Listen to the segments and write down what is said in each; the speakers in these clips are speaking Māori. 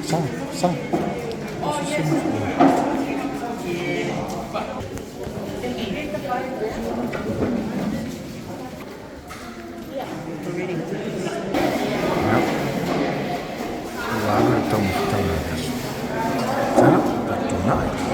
Sang, sang. Lalu tengah sana tengah.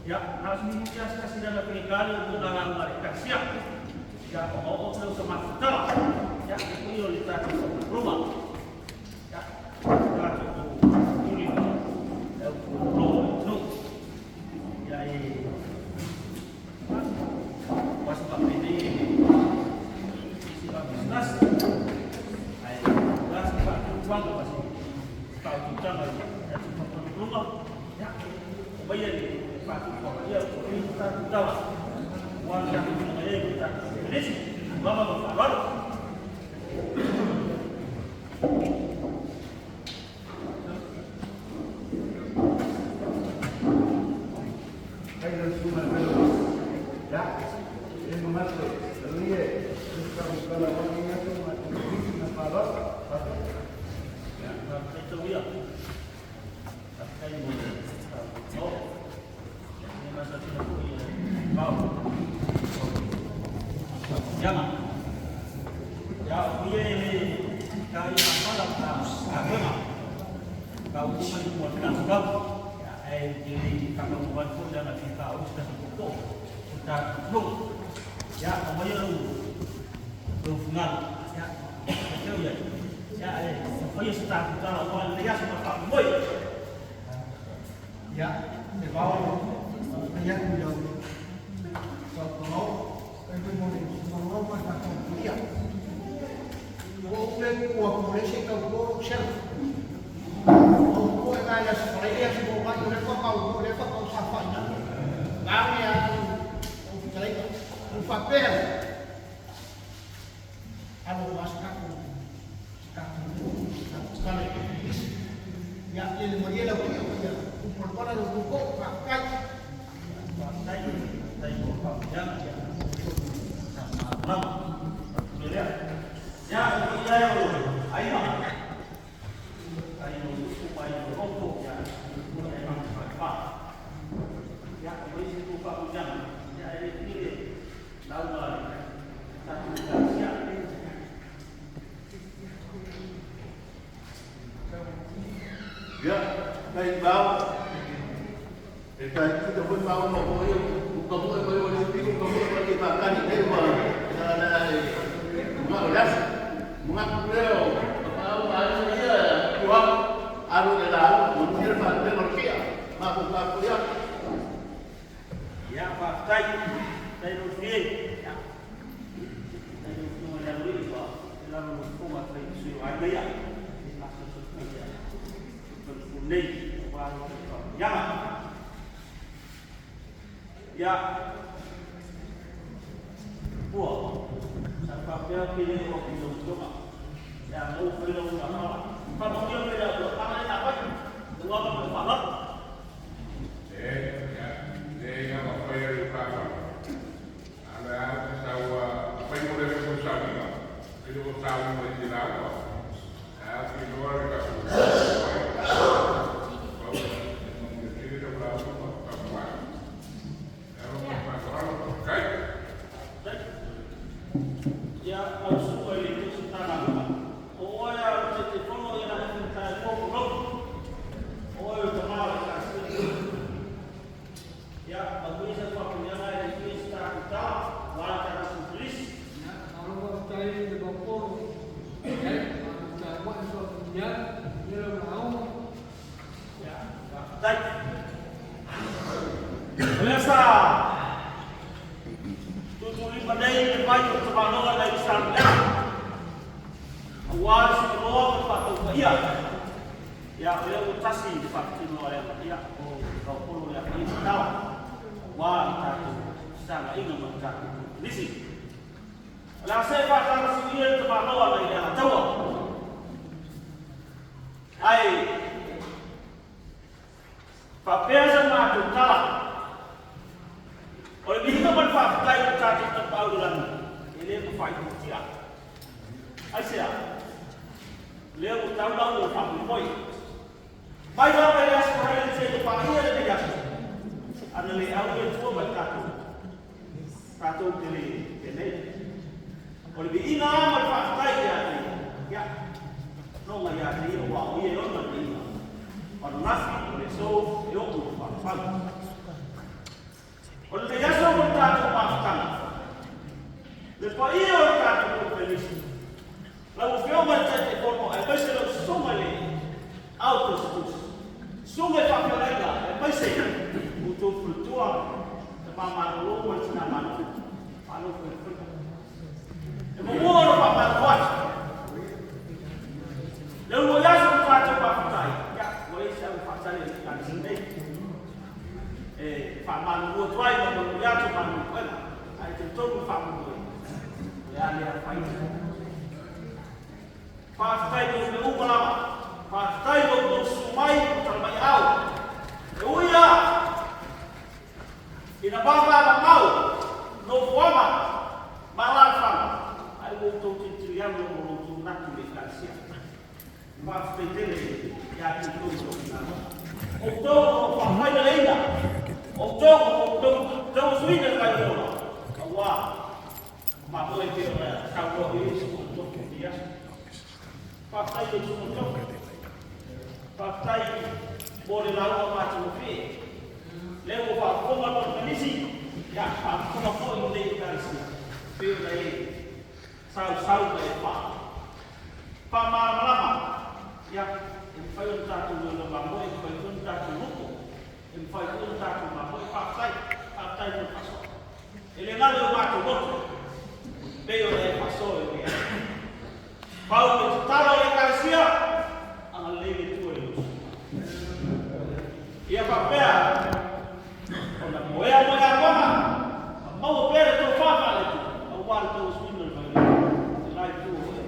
Ya, harus kasih dalam peningkatan untuk dalam mereka siap. Ya, mau semak setelah. Ya, prioritas rumah. Ya, kita cukup ini. Ya, belum. Ya, pas pak ini isi bisnis. Ayo, gas pak uang masih tahu juga lagi. Ya, cuma rumah. Ya, bayar pasti dia kita tahu uang yang kita ini sih bapak bapak Masa kau. Jangan. Ya, dia ini kau yang malam agama. Kau cuma buatkan sebab. Ya, jadi kalau buat pun jangan kita usah cukup. Kita belum. Ya, namanya lu fungal. Ya, betul ya. Ya, supaya setelah kita lakukan dia sempat boy. Ya, để vào thời gian bây giờ và nó cái mô hình nó quan trọng của điểm của lên của lấy xe cầu của xe của ai là sẽ lấy xe của bạn lấy có cầu sản phẩm đó báo nghe cái phạm bê anh mau masuk sekali ya ilmu dia lah punya perempuan ada buku pakai jangan ya sama lihat ya kita yang ayo supaya rokok ya memang apa ya ini buka hujan ya ini lalu satu ya ya baik bau kita kita pun bau mau kamu bagi makan ini mau das mengaku bau ada dia kuat aru dalam munir pada Norwegia mampu ya ya pakai dari Norwegia ya dari Norwegia dalam hukum atau isu ada ya Nei vào jangan ya buah sampai pilih kopi dulu ya mau pilih dulu kalau dia pilih dulu tangan apa dua orang berbalap dia apa yang dilakukan ada tahu apa yang boleh dilakukan itu tahu boleh dilakukan tapi luar biasa ya harus supaya itu setara oh ya jadi kalau yang ada kita ngobrol oh ya kemarin kasih ya bagus sesuatu yang ada di setara kita wajar tulis kalau cari di bawah ya cari buat dia dia mau ya baik biasa badai baju terbangun dari sana. Awal sebelum patut iya. Ya beliau utasi fakti oleh dia. Kau perlu yang ini tahu. Wah itu sangat ingin mencari di sini. Lalu saya kata sendiri terbangun dari dia tahu. Ai Papel sama tu kalah. Oleh itu manfaat lain cari tempat ulang ini manfaat dia. Asia, dia utang tahu orang boy. Baiklah pada sekarang ini saya pakai ada dia. Anda lihat awal itu berkata, kata ini. Oleh itu manfaat lain dia. Ya, nong ya dia wah dia nong dia. Kalau nasi oleh so, dia manfaat. Oleh biasa berkata maafkan. Lepas ia berkata berpelis. Lalu film menjadi formal. Lepas itu sungai autos. Sungai pakai lega. Lepas itu untuk berjuang. Lepas malu macam mana? Malu berjuang. Membuat apa kuat. Lalu biasa berkata pakai. Ya, boleh saya pakai dengan sendiri. Phạm man mua toai mà mình ra cho mình quên ai chụp chung phạm người ya dia phải tay được cái u lama tay được sumai trong bài ao ui ya inababa mau no forma malasan ai mau tu cirian lo mau tu nak tu dikasih pas pedele ya itu nama untuk apa yang lainnya untuk Jauh suina kali ora. Wah. Mapo itu kau ini untuk dia. Fakta itu untuk. Fakta boleh lalu macam ni. Lewat fakta macam kondisi. Ya, fakta macam ini kali. Pilih sau dari pak. Pak malam-malam. Ya, info satu dulu mampu, info satu lupa. Info satu mampu, fakta itu masuk. Ele malu waktu waktu. Beo le pasó el día. Paulo talo le carecía a la ley de tu Dios. Y a papel con la moeda buena, vamos a ver tu fama le tu. Aguardo los windows para el live tu el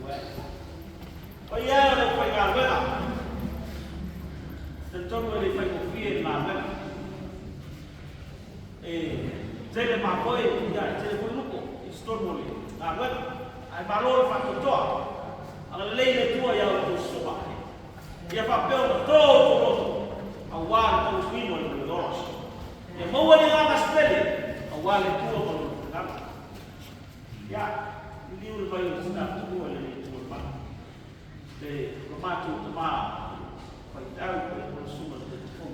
live. Oye, le fue galvena. Entonces le fue confiar en la vena. Se le marcó y ya se le fue lupo. Stormoli, agora, ai valor fatto tutto, alla lei le tue ya lo suba, ya papel todo, awal to swimo le doros, ya mo wali na spele, awal to lo ya, ini ul bayu sta tu wali tu ba, de romatu tama, pai dau ko suba de tu,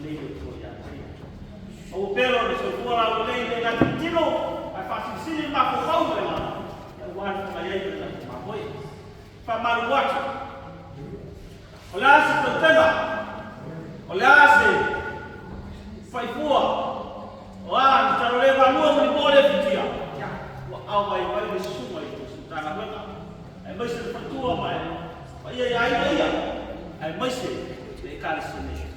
lei le tue ya, o pero de so fora lei de la tilo. Fácil sini mampu kau memang. Wan kaya itu tak mampu. Pamalu waktu. Olah si tertema. Olah si faifua. Wah, kalau lewat luar ni boleh dia. Awal awal ni semua itu tanah mereka. Masih pertua mai. Ya. Masih dekat sini.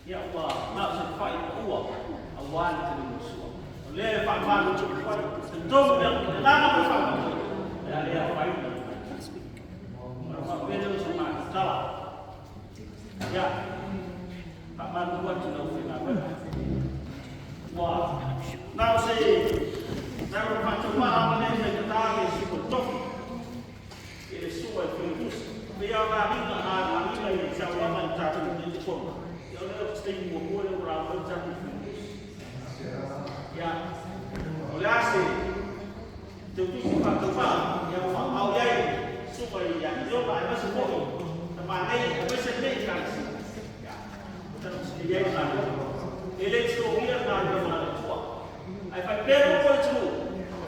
Ya Allah, nak sampai uang. Awal itu musuh. Le Pak Malu cepat, tentu yang lama bersama. Dari apa itu? Orang beda sama salah. Ya, Pak Malu buat sudah final. Wah, now say, saya macam mana saya ketahui si betul. Ini semua virus. Biar kami ini siapa yang jatuh di sekolah. Yang ada sering membuat orang jatuh. Ya, oleh asal, jadi sifat-sifat yang mau jadi supaya yang dia baik semua, teman ini mesti kan, ya, terus dia kan, elektro dia kan dia mana tua, I find better for you,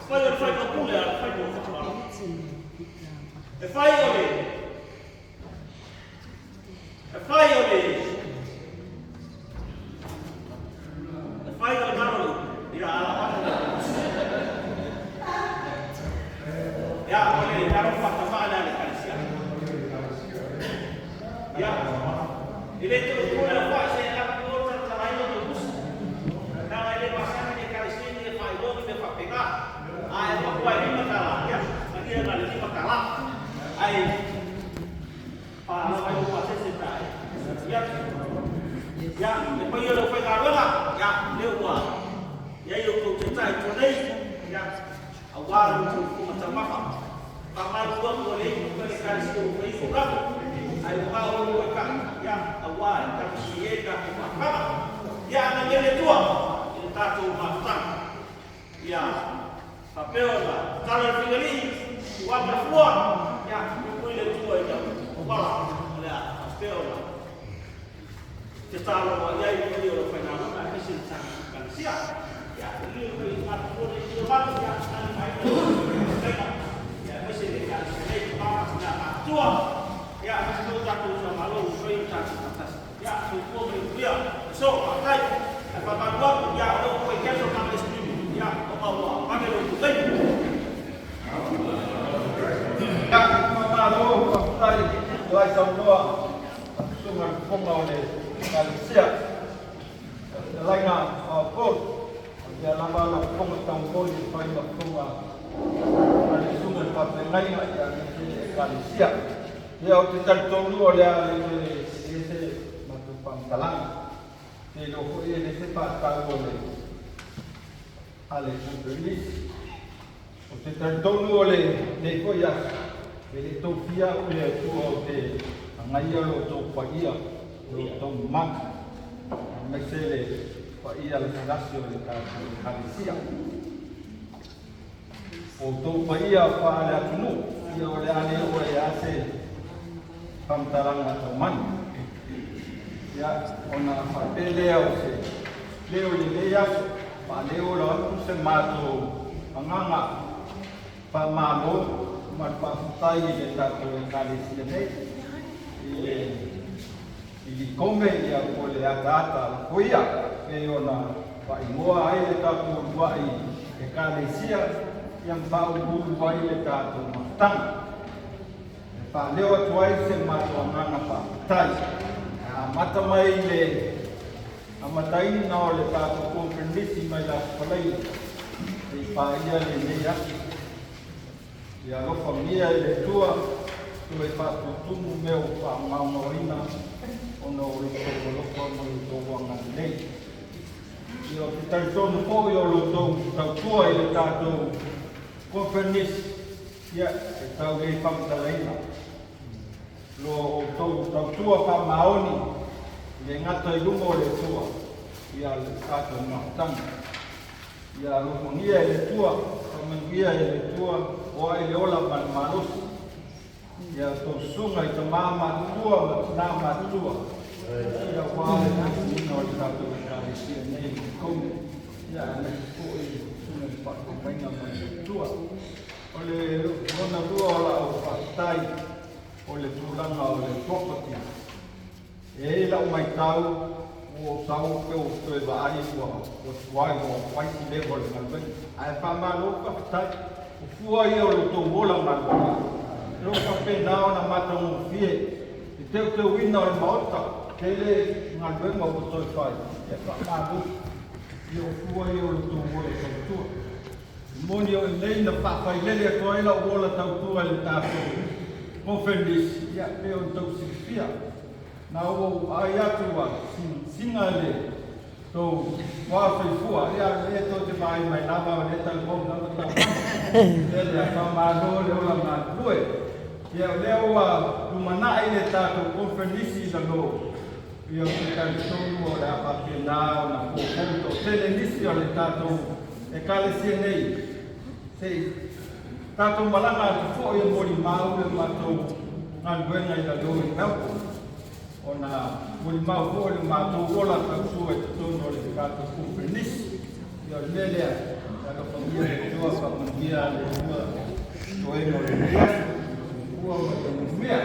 find the cooler, find the cooler, the fire baru. Ya, boleh dalam fakta mana ni kalisia. Ya, ini tu pula apa saya nak buat selain itu bus. Kalau ada masalah ni kalisia ni faido ni fakta. Apa buat ini masalah ya. Nanti ada lagi masalah. Para faido pasal setai. Ya, lepas itu lepas kalau lah. Ya, lewat. Ya, itu kita itu ya. Awal itu macam apa? Paman dua boleh berikan siu itu berapa? Ayo kau bukan yang awal tapi siapa apa? Ya anak dia tua kita tu macam ya tapi orang kalau begini wah berbuat ya boleh tua itu apa? Ya tapi orang kita lalu dia itu orang fenomenal mesti sangat siap. Ya, ini berikut boleh dibuat ya sekali baik. Ya, mesti dikasih sedikit banyak sudah tua. Ya, mesti jatuh sama lalu perintah atas. Ya, semua berikut. So, pakai apa buat ya lo pergi ke sana istri. Ya, Allah, pakai lo pakai. Ya, malu pakai dua semua. Cuma pembawa ni kalau siap. Lain pun ya lama kong tangko di pai kong ada sungai pakai lain ya ni kali siap. Ya kita tunggu dia ini matu pangkalan. Di loko ini sempat tahu oleh ahli publik. Kita tunggu oleh neko ya. Jadi tu dia oleh tu oleh ngaya lo tu pagi ya. Lo tu mak. Mesele ia le nasi o le tātou halisia. O tau pa ia whaale atunu, ia o le ane o e ase pamtaranga tau mani. Ia ona whapelea o se leo le lea, pa leo la atu se mātou anganga, pa mālo, ma whaafutai le tātou e halisia nei. I kome ia o le atata koia e ona vai moa ai le tātou vai e kālesia ia mpau buru vai le tātou matanga. E whāleo atu ai se mātou ngana whaatai. Mata mai le amataini na o le tātou kōprenisi mai la whalai e whaia le nei aki. Ia lofa mia le tua tu e whātutumu meo whaamaungoina ono o loko mo i tō wanga nei. I o te tautonu po i o lo tautua i le tātou konfernis, ia e tau rei whamatalaina. Lo o tautua pa maoni, le ngata i lungo le tua, ia le tātou mahtanga. Ia romongia i le tua, kamangia i le tua, o ai le ola manusi. Ia tō sunga i tō māma tua, ma tina mātua. Ia wāle nātuna o le tātou e kālesia nei i kone. Ia nei kōi sunga i whako mainga mai tua. O le rona rua o la o whaktai, o le tūranga o le property. E lau mai tau, o tau peo tue wa ai ua, o tuai o waiti lewa le malwai. Ai whama loka whaktai, o fua ia o le tō wola malwai. Roka penao na mata un fie, i teu wina o le maota, tele ngalwenga o toi whai, e whakamu, i o fua i o le tō wola tautua. Moni o nei na whawhai lele a toa ila o wola tautua le tātou konfernis, ia peo tau sifia. Na o ai atua, singa le tō wāwhai fua, ia le tō te mai mai lava o le talpon na tau. Ele a whamano le ola ngā kue. Ia leo a lumanai le tātou konfernisi la lo. Ia o te karitonu o le apapena o na kōpouto. Tele nisi o le tātou e kālesia nei. Sei tātou malanga atu fo i mori mau le mātou ngānuenga i la lo i Melbourne. O na mori mau fo le mātou ola tautua e tatono o le tātou konfernisi. Ia o lelea, ka familia le tua familia le tua toeno le mea ua o le mea